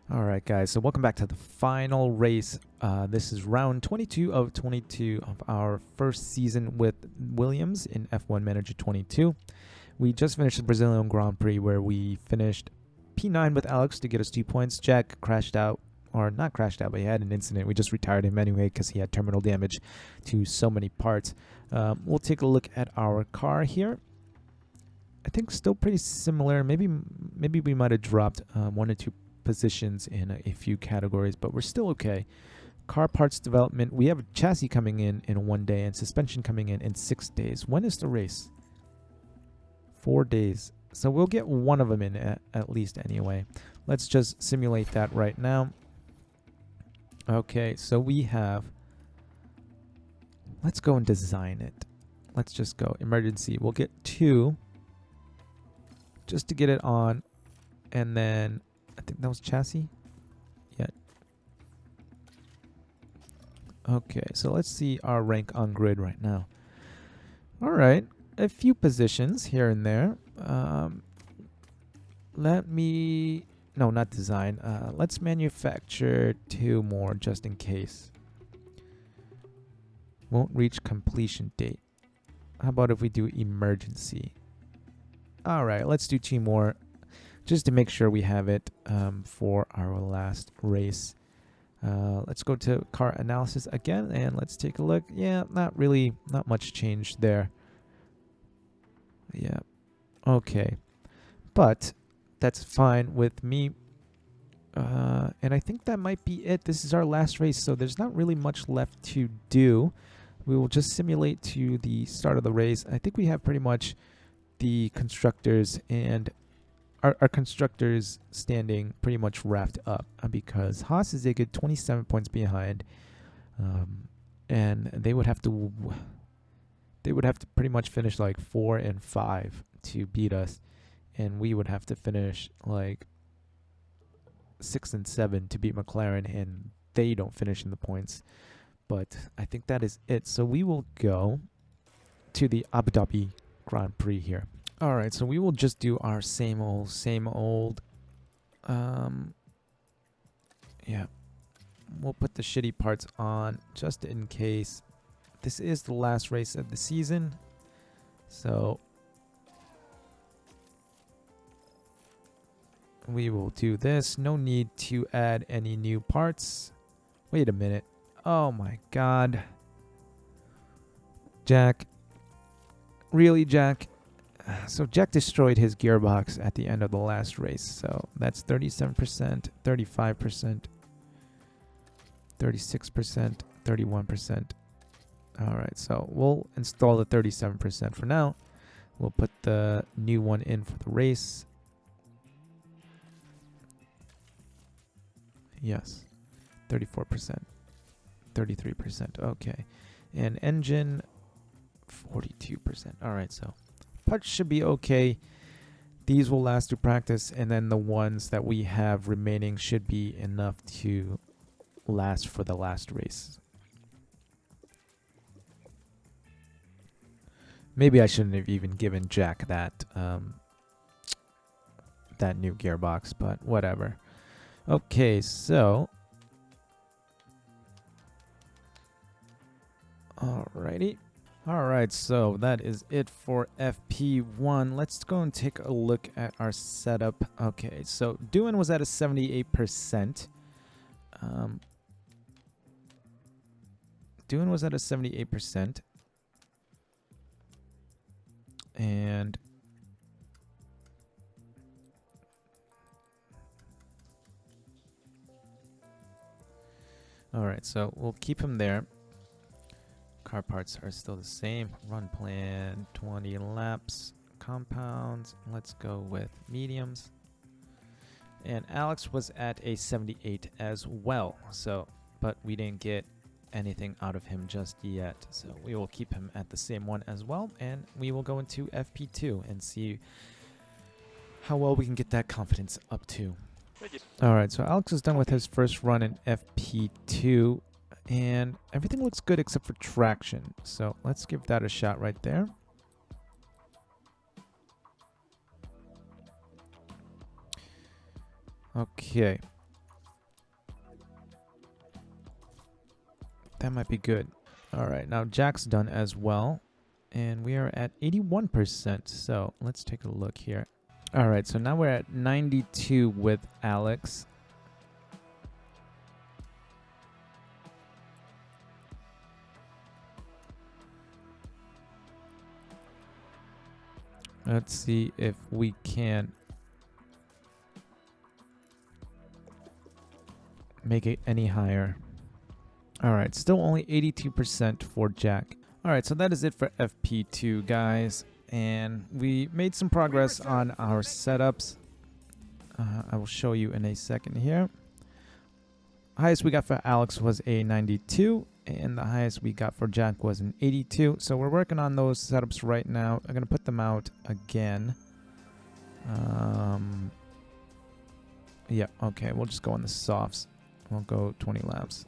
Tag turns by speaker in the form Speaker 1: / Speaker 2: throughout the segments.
Speaker 1: All right, guys, so welcome back to the final race. This is round 22 of 22 of our first season with Williams in F1 Manager 22. We just finished the Brazilian Grand Prix where we finished P9 with Alex to get us 2 points. Jack crashed out, or not crashed out, but he had an incident. We just retired him anyway because he had terminal damage to so many parts. We'll take a look at our car here. I think still pretty similar. Maybe we might have dropped 1 or 2 positions in a few categories, but we're still okay. Car parts development, we have a chassis coming in 1 day and suspension coming in 6 days. When is the race? 4 days. So we'll get one of them in at least anyway. Let's just simulate that right now. Okay, so we have, let's go and design it. Let's just go emergency. We'll get 2 just to get it on, and then I think that was chassis. Yeah. Okay, so let's see our rank on grid right now. All right, a few positions here and there. No, not design. Let's manufacture 2 more just in case. Won't reach completion date. How about if we do emergency? All right, let's do 2 more just to make sure we have it for our last race. Let's go to car analysis again and let's take a look. Yeah, not much change there. Yeah, okay, but that's fine with me. And I think that might be it. This is our last race, so there's not really much left to do. We will just simulate to the start of the race. I think we have pretty much the constructors and our constructors standing pretty much wrapped up because Haas is a good 27 points behind, and they would have to pretty much finish like 4 and 5 to beat us, and we would have to finish like 6 and 7 to beat McLaren, and they don't finish in the points. But I think that is it. So we will go to the Abu Dhabi Grand Prix here. All right, so we will just do our same old. Yeah, we'll put the shitty parts on just in case. This is the last race of the season, so we will do this. No need to add any new parts. Wait a minute. Oh my God. Jack. Really, Jack? So Jack destroyed his gearbox at the end of the last race. So that's 37%, 35%, 36%, 31%. All right, so we'll install the 37% for now. We'll put the new one in for the race. Yes, 34%, 33%. Okay, and engine 42%. All right, so parts should be okay. These will last through practice, and then the ones that we have remaining should be enough to last for the last race. Maybe I shouldn't have even given Jack that that new gearbox, but whatever. Okay, so alrighty. Alright, so that is it for FP1. Let's go and take a look at our setup. Okay, so Duan was at a 78%. Duan was at a 78%. And alright, so we'll keep him there. Car parts are still the same. Run plan, 20 laps. Compounds, let's go with mediums. And Alex was at a 78 as well. So, but we didn't get anything out of him just yet. So we will keep him at the same one as well. And we will go into FP2 and see how well we can get that confidence up to. Alright, so Alex is done with his first run in FP2. And everything looks good except for traction. So let's give that a shot right there. Okay. That might be good. All right, now Jack's done as well. And we are at 81%. So let's take a look here. All right, so now we're at 92 with Alex. Let's see if we can make it any higher. All right, still only 82% for Jack. All right, so that is it for FP2, guys. And we made some progress on our setups. I will show you in a second here. Highest we got for Alex was a 92, and the highest we got for Jack was an 82. So we're working on those setups right now. I'm going to put them out again. Yeah, okay, we'll just go on the softs. We'll go 20 laps.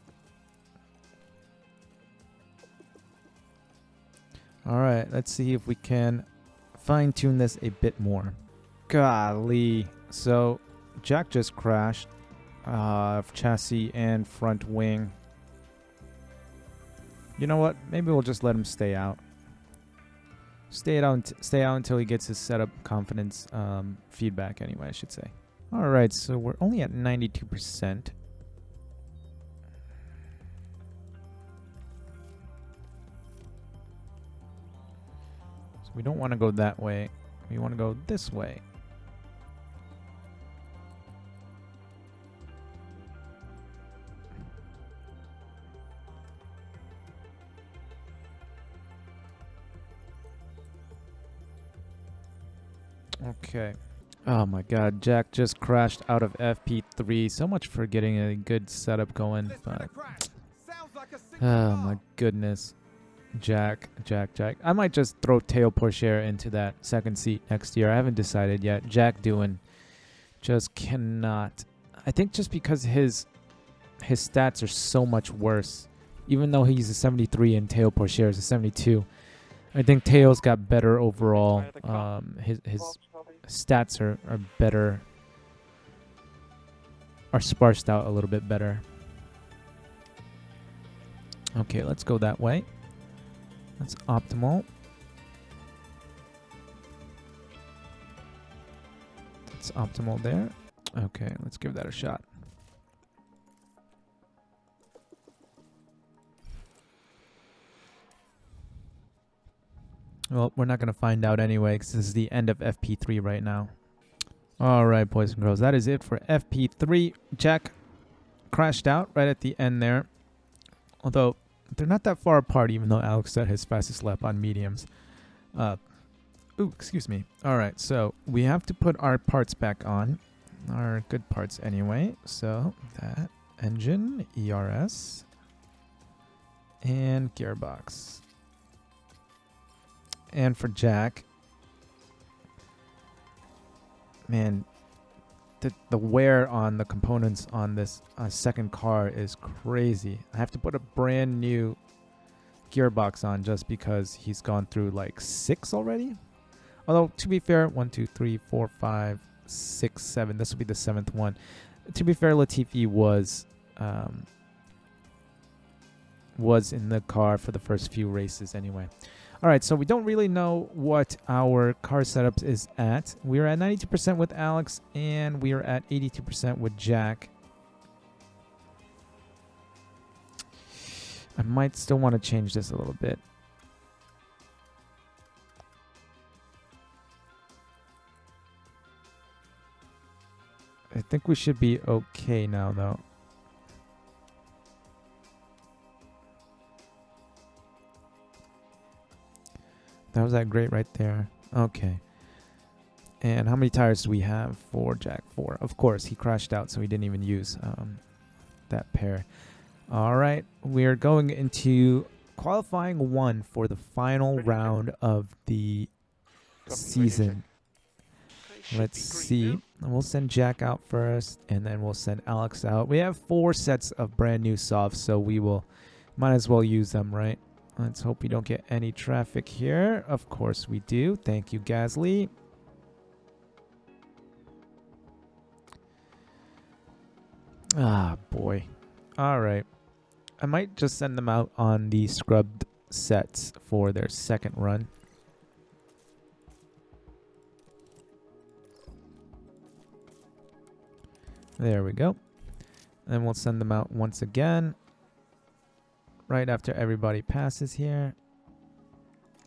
Speaker 1: All right, let's see if we can fine-tune this a bit more. Golly. So Jack just crashed. Chassis and front wing. You know what? Maybe we'll just let him stay out. Stay out until he gets his setup confidence feedback. Anyway, I should say. All right, so we're only at 92%. So we don't want to go that way. We want to go this way. Okay. Oh my god, Jack just crashed out of FP3. So much for getting a good setup going, but oh my goodness. Jack. I might just throw Teo Corsair into that second seat next year. I haven't decided yet. Jack doing just cannot. I think just because his stats are so much worse. Even though he's a 73 and Teo Corsair is a 72. I think Teo's got better overall. His stats are better, are sparsed out a little bit better. Okay, let's go that way. That's optimal. That's optimal there. Okay, let's give that a shot. Well, we're not going to find out anyway because this is the end of FP3 right now. All right, boys and girls, that is it for FP3. Jack crashed out right at the end there. Although they're not that far apart, even though Alex set his fastest lap on mediums. Ooh, excuse me. All right, so we have to put our parts back on. Our good parts anyway. So that engine, ERS, and gearbox. And for Jack, man, the wear on the components on this second car is crazy. I have to put a brand new gearbox on just because he's gone through like 6 already. Although, to be fair, 1, 2, 3, 4, 5, 6, 7. This will be the 7th one. To be fair, Latifi was in the car for the first few races anyway. All right, so we don't really know what our car setup is at. We're at 92% with Alex, and we are at 82% with Jack. I might still want to change this a little bit. I think we should be okay now, though. That was that great right there. Okay. And how many tires do we have for Jack? 4. Of course, he crashed out, so he didn't even use that pair. All right. We're going into qualifying 1 for the final round of the season. Let's see. We'll send Jack out first, and then we'll send Alex out. We have 4 sets of brand new softs, so we might as well use them, right? Let's hope we don't get any traffic here. Of course we do. Thank you, Gasly. Ah, boy. All right. I might just send them out on the scrubbed sets for their second run. There we go. And we'll send them out once again right after everybody passes here.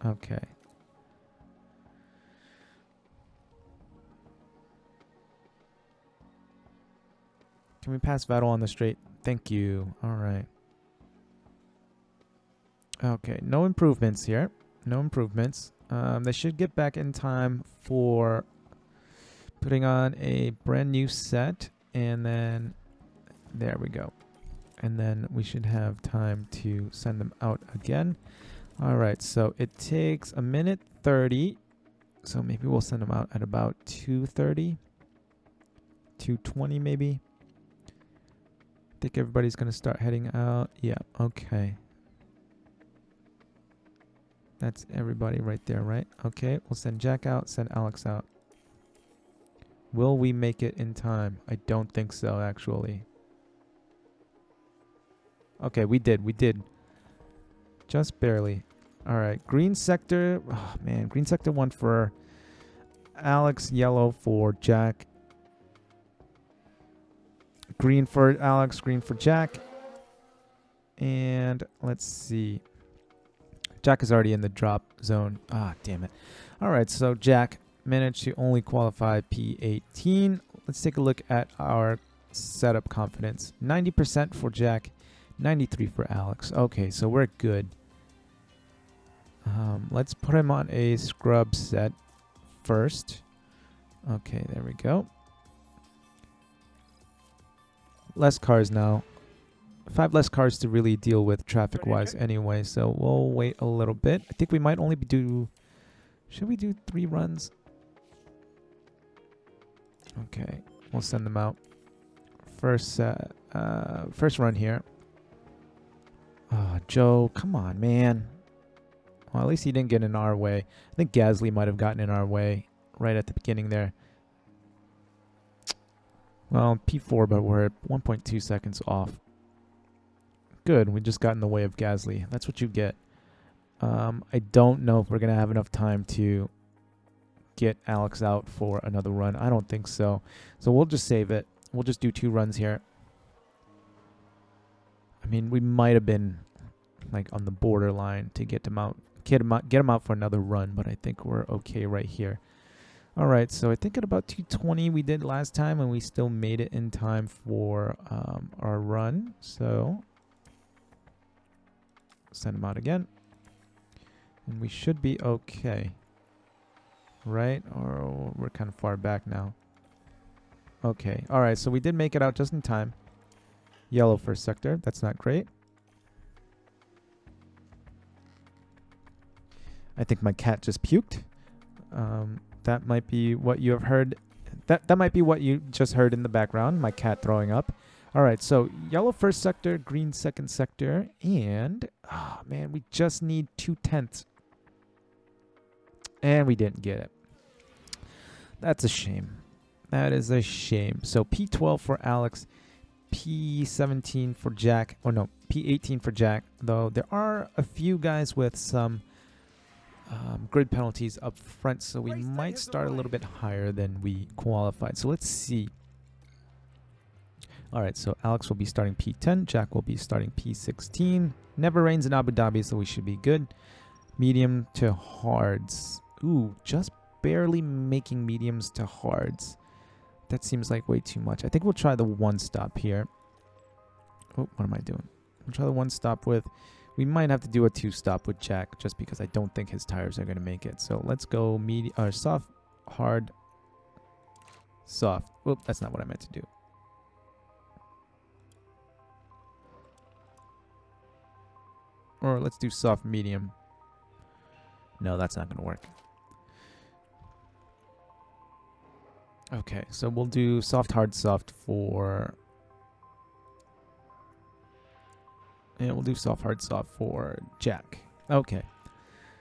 Speaker 1: Okay. Can we pass Vettel on the straight? Thank you. All right. Okay, no improvements here. No improvements. They should get back in time for putting on a brand new set. And then, there we go. And then we should have time to send them out again. All right, so it takes 1:30. So maybe we'll send them out at about 2:30. 2:20 maybe. I think everybody's going to start heading out. Yeah, okay. That's everybody right there, right? Okay, we'll send Jack out, send Alex out. Will we make it in time? I don't think so, actually. Okay, we did. Just barely. All right, green sector. Oh, man, green sector 1 for Alex, yellow for Jack. Green for Alex, green for Jack. And let's see. Jack is already in the drop zone. Ah, damn it. All right, so Jack managed to only qualify P18. Let's take a look at our setup confidence. 90% for Jack, 93 for Alex. Okay, so we're good. Let's put him on a scrub set first. Okay, there we go. Less cars now. 5 less cars to really deal with traffic-wise anyway, so we'll wait a little bit. I think we might only do... Should we do 3 runs? Okay, we'll send them out. First run here. Oh, Joe, come on, man. Well, at least he didn't get in our way. I think Gasly might have gotten in our way right at the beginning there. Well, P4, but we're at 1.2 seconds off. Good, we just got in the way of Gasly. That's what you get. I don't know if we're going to have enough time to get Alex out for another run. I don't think so. So we'll just save it. We'll just do 2 runs here. I mean, we might have been like on the borderline to get him out for another run, but I think we're okay right here. All right, so I think at about 2:20 we did last time, and we still made it in time for our run. So send him out again, and we should be okay, right? Or we're kind of far back now. Okay, all right, so we did make it out just in time. Yellow first sector, that's not great. I think my cat just puked. That might be what you have heard. That might be what you just heard in the background, my cat throwing up. All right, so yellow first sector, green second sector, and, oh man, we just need 2/10. And we didn't get it. That's a shame. That is a shame. So P12 for Alex, P17 for Jack. Oh no, P18 for Jack, though there are a few guys with some grid penalties up front, so we might start a little bit higher than we qualified. So let's see. All right, so Alex will be starting P10. Jack will be starting P16. Never rains in Abu Dhabi, so we should be good. Medium to hards. Ooh, just barely making mediums to hards. That seems like way too much. I think we'll try the 1-stop here. Oh, what am I doing? We'll try the 1-stop with... We might have to do a 2-stop with Jack just because I don't think his tires are going to make it. So let's go soft, hard, soft. Oop, that's not what I meant to do. Or let's do soft, medium. No, that's not going to work. Okay, so we'll do soft, hard, soft for... And we'll do soft, hard, soft for Jack. Okay.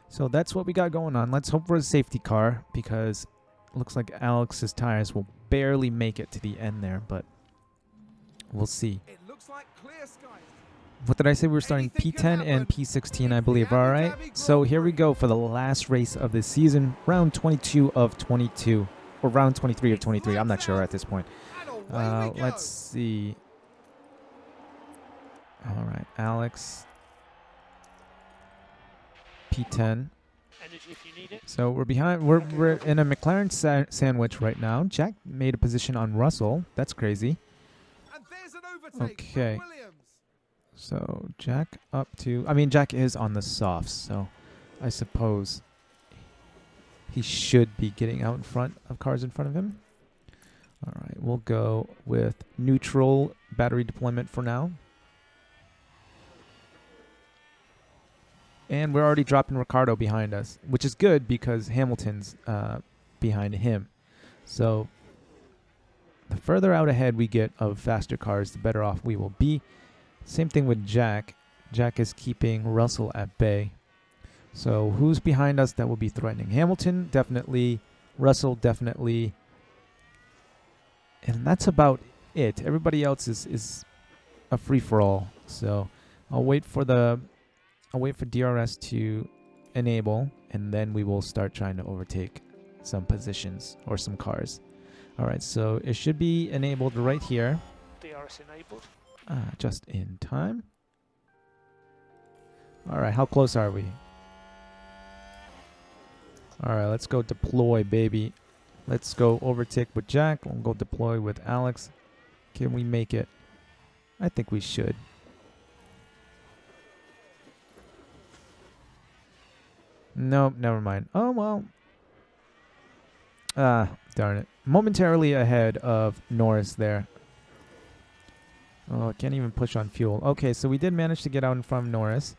Speaker 1: So that's what we got going on. Let's hope for a safety car, because it looks like Alex's tires will barely make it to the end there, but we'll see.
Speaker 2: It looks like clear skies.
Speaker 1: What did I say? We were starting P10 and P16, I believe. All right. So here we go for the last race of the season, round 22 of 22, or round 23 of 23. I'm not sure at this point. Let's see. All right, Alex. P10. So we're behind. We're in a McLaren sandwich right now. Jack made a position on Russell. That's crazy. Okay. So Jack up to. I mean, Jack is on the softs, so I suppose he should be getting out in front of cars in front of him. All right, we'll go with neutral battery deployment for now. And we're already dropping Ricardo behind us, which is good because Hamilton's behind him. So the further out ahead we get of faster cars, the better off we will be. Same thing with Jack. Jack is keeping Russell at bay. So who's behind us that will be threatening? Hamilton, definitely. Russell, definitely. And that's about it. Everybody else is a free-for-all. So I'll wait for DRS to enable, and then we will start trying to overtake some positions or some cars. All right, so it should be enabled right here.
Speaker 2: DRS enabled.
Speaker 1: Just in time. All right, how close are we? All right, let's go deploy, baby. Let's go overtake with Jack. We'll go deploy with Alex. Can we make it? I think we should. Nope, never mind. Oh, well. Darn it. Momentarily ahead of Norris there. Oh, I can't even push on fuel. Okay, so we did manage to get out in front of Norris,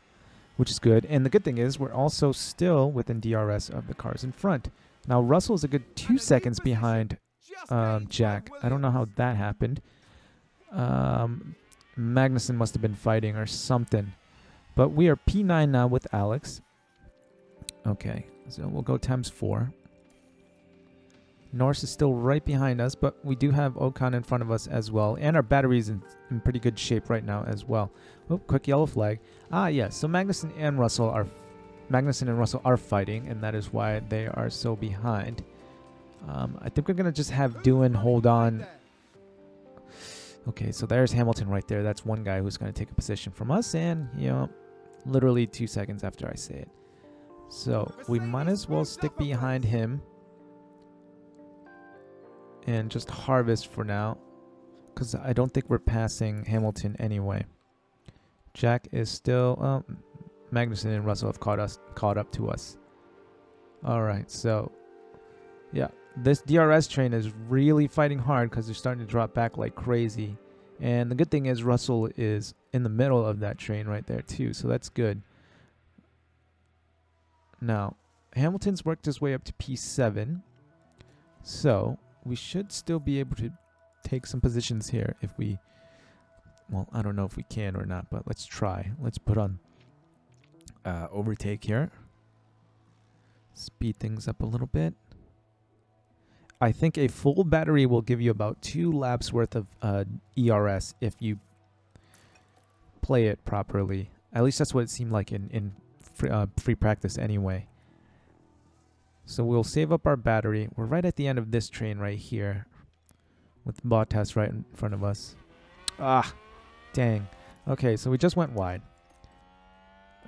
Speaker 1: which is good. And the good thing is we're also still within DRS of the cars in front. Now, Russell is a good 2 seconds behind Jack. I don't know how that happened. Magnussen must have been fighting or something. But we are P9 now with Alex. Okay, so we'll go times 4. Norris is still right behind us, but we do have Ocon in front of us as well. And our battery's in pretty good shape right now as well. Oh, quick yellow flag. Yes, so Magnussen and Russell are fighting, and that is why they are so behind. I think we're going to just have Doohan hold on. Okay, so there's Hamilton right there. That's one guy who's going to take a position from us, and, you know, literally 2 seconds after I say it. So we might as well stick behind him and just harvest for now, because I don't think we're passing Hamilton anyway. Jack is still... Magnussen and Russell have caught up to us. All right, so yeah, this DRS train is really fighting hard because they're starting to drop back like crazy. And the good thing is Russell is in the middle of that train right there too, so that's good. Now, Hamilton's worked his way up to P7, so we should still be able to take some positions here if we... Well, I don't know if we can or not, but let's try. Let's put on overtake here. Speed things up a little bit. I think a full battery will give you about 2 laps worth of ERS if you play it properly. At least that's what it seemed like in free practice anyway. So we'll save up our battery. We're right at the end of this train right here with Bottas right in front of us. Dang. Okay, so we just went wide.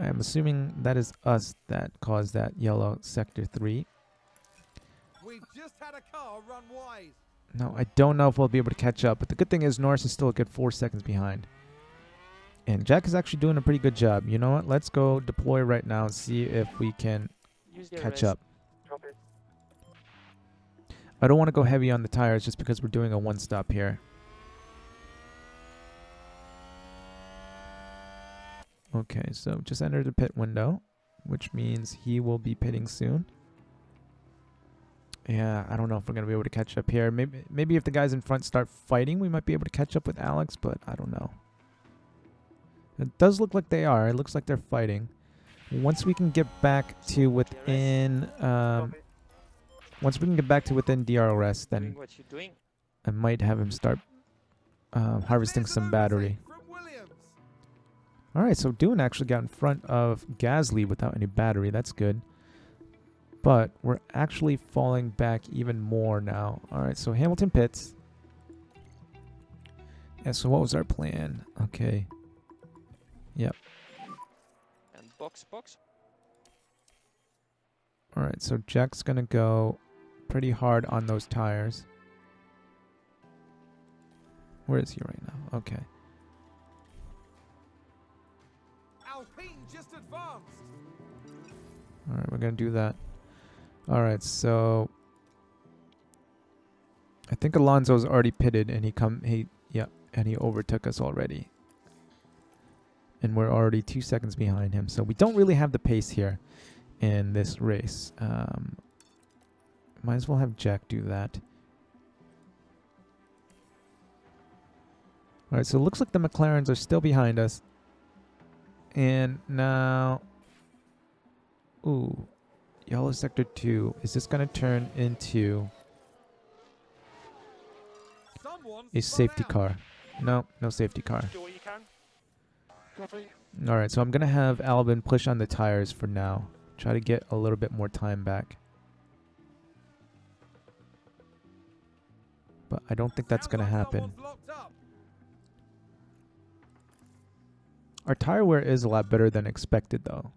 Speaker 1: I'm assuming that is us that caused that yellow sector 3.
Speaker 3: We've just had a car run wide.
Speaker 1: No, I don't know if we'll be able to catch up, but the good thing is Norris is still a good 4 seconds behind. And Jack is actually doing a pretty good job. You know what? Let's go deploy right now and see if we can catch up. I don't want to go heavy on the tires just because we're doing a one-stop here. Okay, so just entered the pit window, which means he will be pitting soon. Yeah, I don't know if we're going to be able to catch up here. Maybe if the guys in front start fighting, we might be able to catch up with Alex, but I don't know. It does look like they are. It looks like they're fighting. Once we can get back to within... once we can get back to within DRS, then I might have him start harvesting some battery. All right, so Doohan actually got in front of Gasly without any battery. That's good. But we're actually falling back even more now. All right, so Hamilton pits. Yeah, so what was our plan? Okay. Yep.
Speaker 2: And box.
Speaker 1: All right, so Jack's going to go pretty hard on those tires. Where is he right now? Okay.
Speaker 3: Alpine just advanced.
Speaker 1: All right, we're going to do that. All right, so I think Alonso's already pitted and he overtook us already. And we're already 2 seconds behind him. So we don't really have the pace here in this race. Might as well have Jack do that. All right, so it looks like the McLarens are still behind us. And now, ooh, yellow sector 2. Is this going to turn into a safety car? No, no safety car.
Speaker 2: Do what you can. Copy.
Speaker 1: All right, so I'm going to have Albin push on the tires for now. Try to get a little bit more time back. But I don't think that's going to happen. Our tire wear is a lot better than expected, though.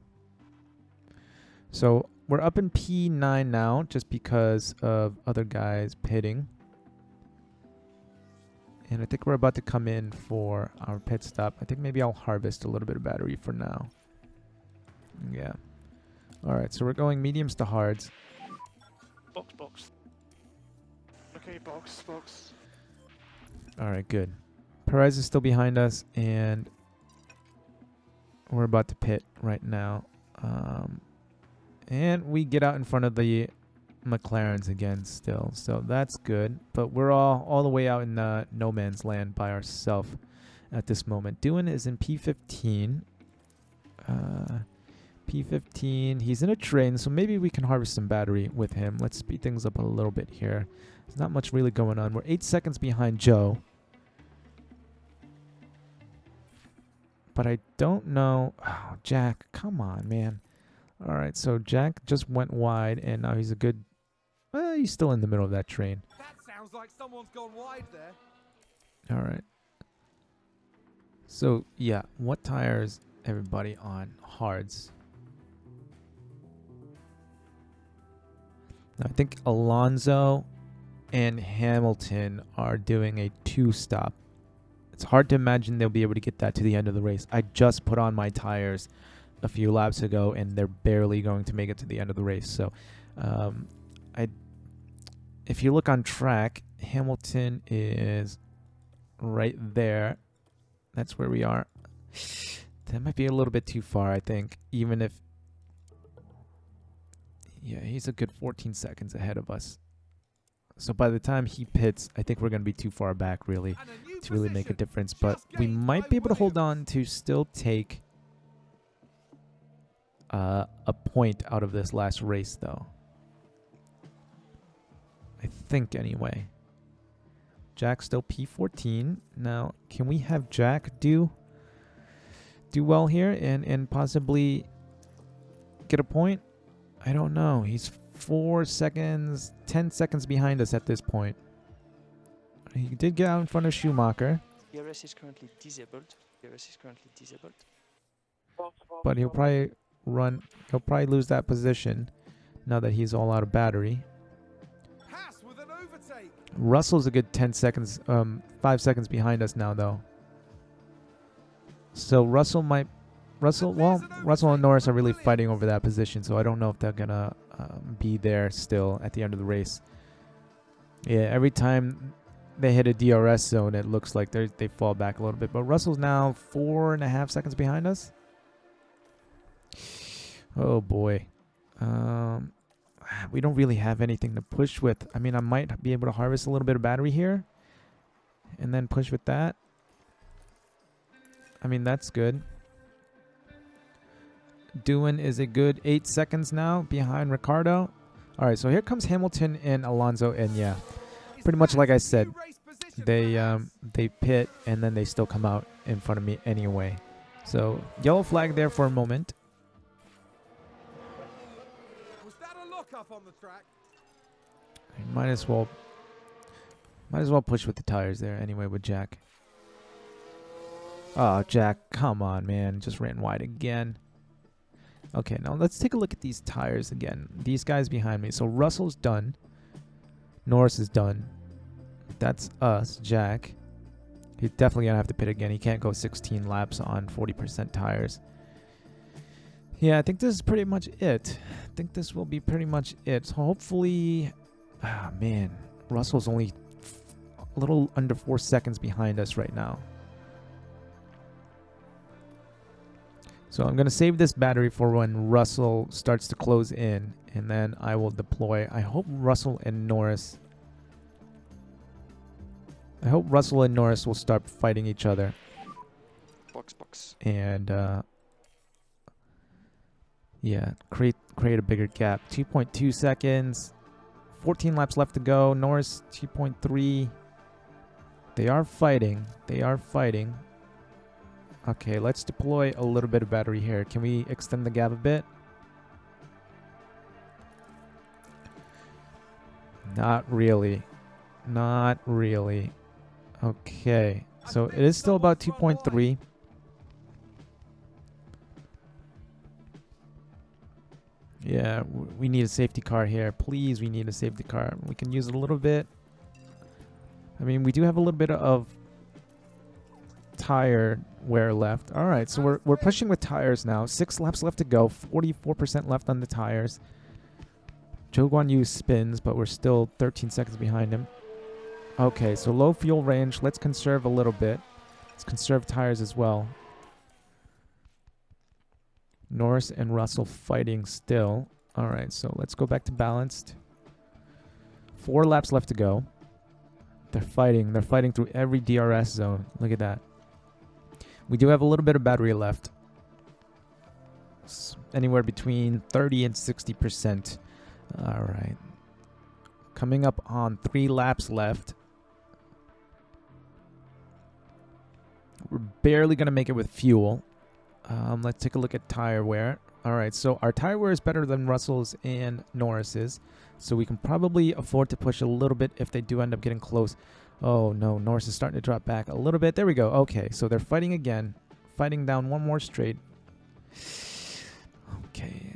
Speaker 1: So we're up in P9 now just because of other guys pitting. And I think we're about to come in for our pit stop. I think maybe I'll harvest a little bit of battery for now. Yeah. All right, so we're going mediums to hards.
Speaker 2: Box. Okay, box.
Speaker 1: All right, good. Perez is still behind us, and we're about to pit right now. And we get out in front of the McLarens again still, so that's good. But we're all the way out in no man's land by ourselves at this moment. Doohan is in P15. P15, he's in a train, so maybe we can harvest some battery with him. Let's speed things up a little bit here. There's not much really going on. We're 8 seconds behind Joe. But I don't know. Oh, Jack, come on, man. All right, so Jack just went wide, and now he's a good... Well, he's still in the middle of that train.
Speaker 3: That sounds like someone's gone wide there.
Speaker 1: All right. So, yeah, what tires everybody on? Hards. Now, I think Alonso and Hamilton are doing a 2-stop. It's hard to imagine they'll be able to get that to the end of the race. I just put on my tires a few laps ago, and they're barely going to make it to the end of the race. So, if you look on track, Hamilton is right there. That's where we are. That might be a little bit too far, I think. Even if... Yeah, he's a good 14 seconds ahead of us. So by the time he pits, I think we're going to be too far back, really, to really make a difference. But we might be able to hold on to still take a point out of this last race, though. I think, anyway. Jack still P14. Now, can we have Jack do well here and possibly get a point? I don't know. He's 4 seconds, 10 seconds behind us at this point. He did get out in front of Schumacher.
Speaker 2: DRS is currently disabled.
Speaker 1: But he'll probably lose that position now that he's all out of battery.
Speaker 3: Pass with an overtake.
Speaker 1: Russell's a good 5 seconds behind us now, though. So Russell and Norris are really fighting over that position, so I don't know if they're gonna be there still at the end of the race. Yeah, every time they hit a DRS zone, it looks like they fall back a little bit. But Russell's now 4.5 seconds behind us. Oh boy. We don't really have anything to push with. I mean, I might be able to harvest a little bit of battery here and then push with that. I mean, that's good. Doohan is a good 8 seconds now behind Ricardo. All right, so here comes Hamilton and Alonso, and yeah, pretty much like I said, they pit and then they still come out in front of me anyway. So yellow flag there for a moment.
Speaker 3: Was that a lock up on the track?
Speaker 1: Might as well push with the tires there anyway with Jack. Oh, Jack, come on, man. Just ran wide again. Okay, now let's take a look at these tires again. These guys behind me. So Russell's done. Norris is done. That's us, Jack. He's definitely going to have to pit again. He can't go 16 laps on 40% tires. Yeah, I think this is pretty much it. I think this will be pretty much it. So hopefully... Ah, man. Russell's only a little under 4 seconds behind us right now. So I'm going to save this battery for when Russell starts to close in, and then I will deploy. I hope Russell and Norris will start fighting each other.
Speaker 2: Box.
Speaker 1: And yeah, create a bigger gap. 2.2 seconds. 14 laps left to go. Norris 2.3. They are fighting. Okay, let's deploy a little bit of battery here. Can we extend the gap a bit? Not really. Okay, so it is still about 2.3. Yeah, we need a safety car here. Please, we need a safety car. We can use it a little bit. I mean, we do have a little bit of tire wear left. All right, so we're pushing with tires now. 6 laps left to go. 44% left on the tires. Zhou Guanyu spins, but we're still 13 seconds behind him. Okay, so low fuel range. Let's conserve a little bit. Let's conserve tires as well. Norris and Russell fighting still. All right, so let's go back to balanced. 4 laps left to go. They're fighting. They're fighting through every DRS zone. Look at that. We do have a little bit of battery left. Anywhere between 30 and 60%. All right. Coming up on 3 laps left. We're barely going to make it with fuel. Let's take a look at tire wear. All right, so our tire wear is better than Russell's and Norris's. So we can probably afford to push a little bit if they do end up getting close. Oh, no, Norris is starting to drop back a little bit. There we go. Okay, so they're fighting again. Fighting down one more straight. Okay.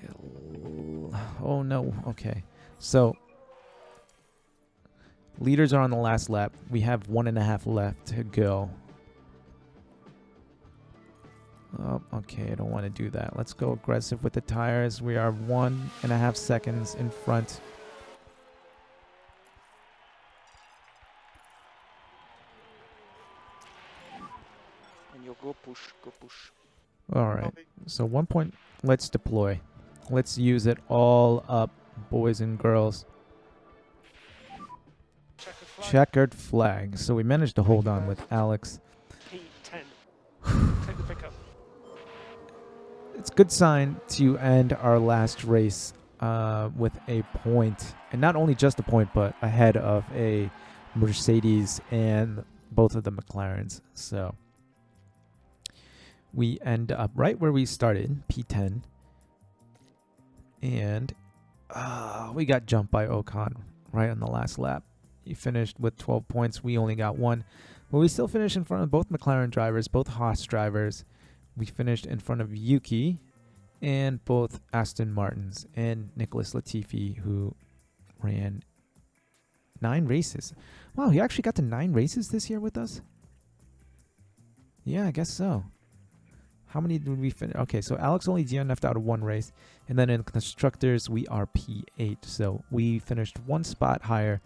Speaker 1: Oh, no. Okay. So leaders are on the last lap. We have 1.5 left to go. Oh, okay, I don't want to do that. Let's go aggressive with the tires. We are 1.5 seconds in front.
Speaker 2: And you go push.
Speaker 1: All right, so 1 point. Let's deploy. Let's use it all up, boys and girls. Checkered flag. So we managed to hold on with Alex.
Speaker 2: P10. Take the pickup.
Speaker 1: It's a good sign to end our last race with a point. And not only just a point, but ahead of a Mercedes and both of the McLarens. So we end up right where we started, P10. And we got jumped by Ocon right on the last lap. He finished with 12 points. We only got 1. But we still finished in front of both McLaren drivers, both Haas drivers. We finished in front of Yuki and both Aston Martins and Nicholas Latifi, who ran 9 races. Wow, he actually got to 9 races this year with us? Yeah, I guess so. How many did we finish? Okay, so Alex only DNF'd out of 1 race. And then in Constructors, we are P8. So we finished 1 spot higher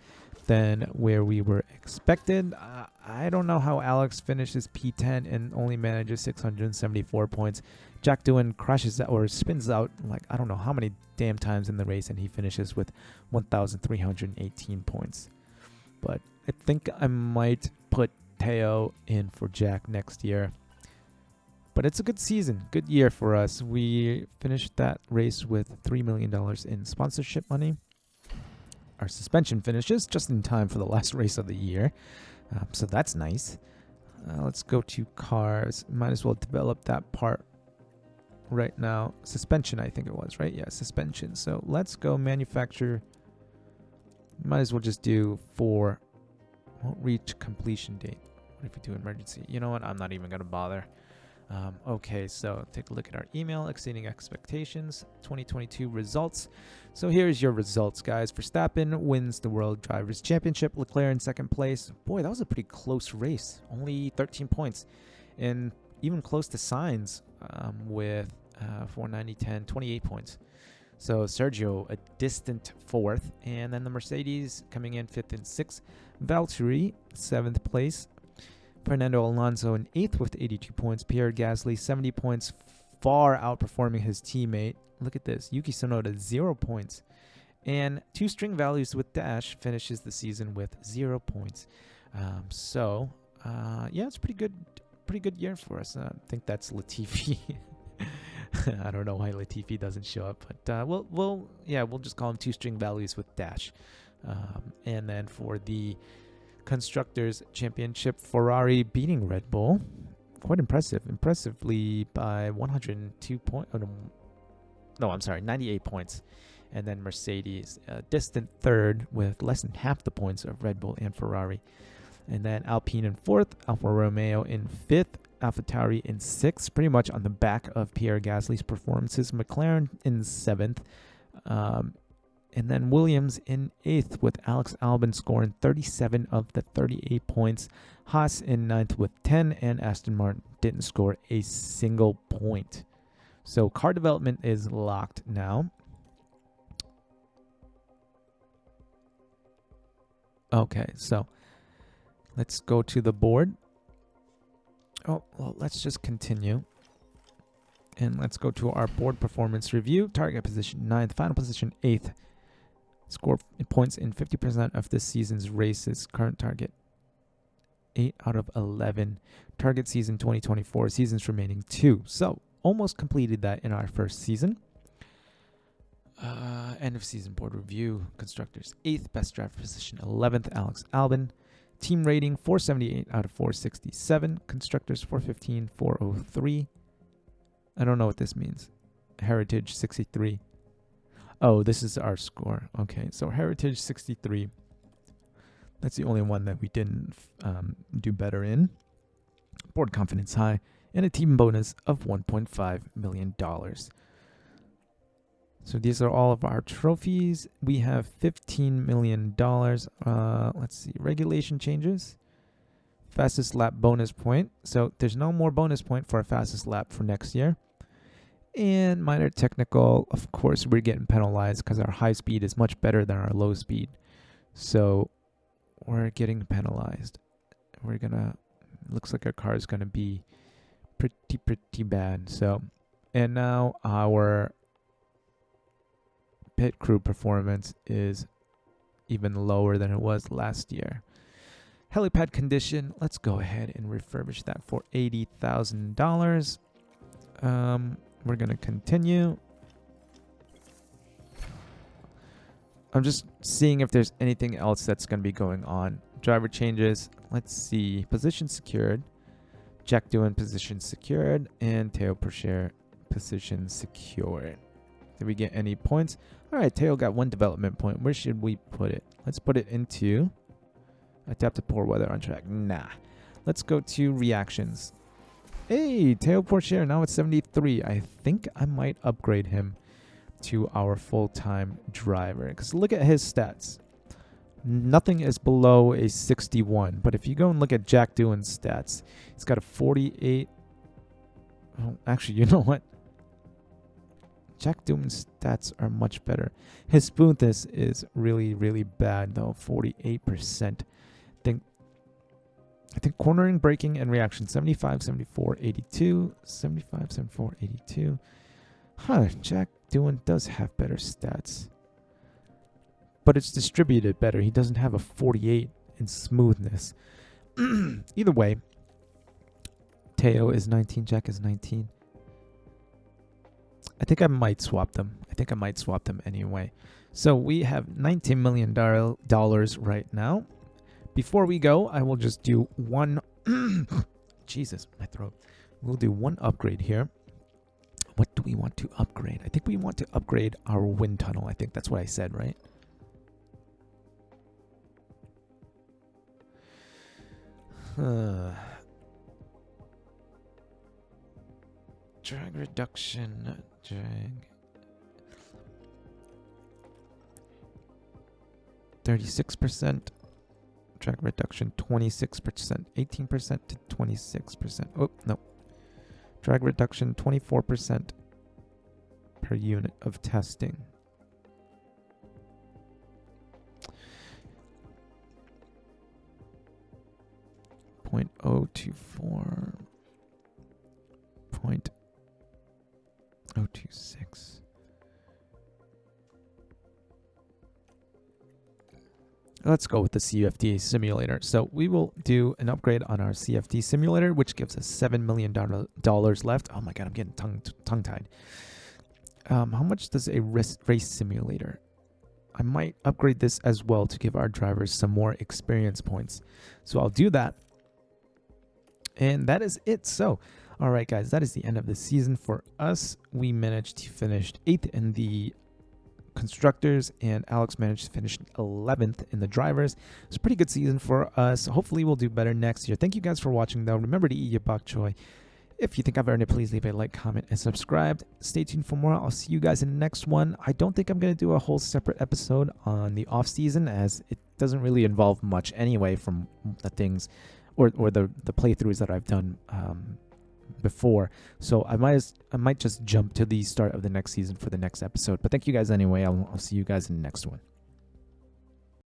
Speaker 1: than where we were expected. I don't know how Alex finishes P10 and only manages 674 points. Jack Doohan crashes out or spins out like I don't know how many damn times in the race, and he finishes with 1,318 points. But I think I might put Teo in for Jack next year. But it's a good season, good year for us. We finished that race with $3 million in sponsorship money. Our suspension finishes just in time for the last race of the year. So that's nice. Let's go to cars. Might as well develop that part right now. Suspension, I think it was, right? Yeah, suspension. So let's go manufacture. Might as well just do 4. Won't reach completion date. What if we do emergency? You know what? I'm not even going to bother. Okay, so take a look at our email. Exceeding expectations. 2022 results. So here's your results, guys. Verstappen wins the World Drivers' Championship. Leclerc in second place. Boy, that was a pretty close race. Only 13 points. And even close to Sainz with 490, 10, 28 points. So Sergio, a distant 4th. And then the Mercedes coming in 5th and 6th. Valtteri, 7th place. Fernando Alonso in 8th with 82 points. Pierre Gasly, 70 points, far outperforming his teammate. Look at this. Yuki Tsunoda, 0 points. And 2 string values with Dash finishes the season with 0 points. Yeah, it's pretty good year for us. I think that's Latifi. I don't know why Latifi doesn't show up, but we'll just call him 2 string values with Dash. And then for the Constructors Championship, Ferrari beating Red Bull. Quite impressively by 102 points. No, I'm sorry, 98 points. And then Mercedes, distant 3rd with less than half the points of Red Bull and Ferrari. And then Alpine in 4th, Alfa Romeo in 5th, AlphaTauri in 6th, pretty much on the back of Pierre Gasly's performances. McLaren in 7th. And then Williams in 8th with Alex Albon scoring 37 of the 38 points. Haas in 9th with 10, and Aston Martin didn't score a single point. So car development is locked now. Okay, so let's go to the board. Oh, well, let's just continue. And let's go to our board performance review. Target position 9th, final position 8th. Score points in 50% of this season's races. Current target 8 out of 11. Target season 2024. Seasons remaining 2. So almost completed that in our first season. End of season board review. Constructors 8th. Best driver position 11th. Alex Albon. Team rating 478 out of 467. Constructors 415, 403. I don't know what this means. Heritage 63. Oh, this is our score. Okay, so Heritage 63. That's the only one that we didn't do better in. Board confidence high. And a team bonus of $1.5 million. So these are all of our trophies. We have $15 million. Let's see. Regulation changes. Fastest lap bonus point. So there's no more bonus point for a fastest lap for next year. And minor technical, of course, we're getting penalized because our high speed is much better than our low speed. So we're getting penalized. Looks like our car is gonna be pretty bad. So, and now our pit crew performance is even lower than it was last year. Helipad condition, let's go ahead and refurbish that for $80,000. We're going to continue. I'm just seeing if there's anything else that's going to be going on. Driver changes. Let's see. Position secured. Jack Doohan position secured. And Teo Pourchaire position secured. Did we get any points? All right, Teo got 1 development point. Where should we put it? Let's put it into adapt to poor weather on track. Nah. Let's go to reactions. Hey, Teo Pourchaire, now it's 73. I think I might upgrade him to our full-time driver. Because look at his stats. Nothing is below a 61. But if you go and look at Jack Doohan's stats, he's got a 48. Oh, actually, you know what? Jack Doohan's stats are much better. His smoothness is really, really bad, though. 48%. I think cornering, braking, and reaction 75, 74, 82. 75, 74, 82. Huh, Jack Doohan does have better stats. But it's distributed better. He doesn't have a 48 in smoothness. Either way, Teo is 19, Jack is 19. I think I might swap them. Anyway. So we have $19 million right now. Before we go, I will just do one Jesus, my throat. We'll do one upgrade here. What do we want to upgrade? I think we want to upgrade our wind tunnel. I think that's what I said, right? Drag reduction. Drag. 36%. Drag reduction 26%. 18% to 26%. Oh, no. Drag reduction 24% per unit of testing. .024. .026. Let's go with the CFD simulator. So we will do an upgrade on our CFD simulator, which gives us $7 million left. Oh my God, I'm getting tongue-tied. How much does a race simulator? I might upgrade this as well to give our drivers some more experience points. So I'll do that. And that is it. So, all right, guys, that is the end of the season for us. We managed to finish 8th in the Constructors, and Alex managed to finish 11th in the drivers. It's a pretty good season for us. Hopefully we'll do better next year. Thank you guys for watching, though. Remember to eat your bok choy. If you think I've earned it, please leave a like, comment, and subscribe. Stay tuned for more. I'll see you guys in the next one. I don't think I'm going to do a whole separate episode on the off season, as it doesn't really involve much anyway from the things or the playthroughs that I've done before. So I might just jump to the start of the next season for the next episode. But thank you guys anyway. I'll see you guys in the next one.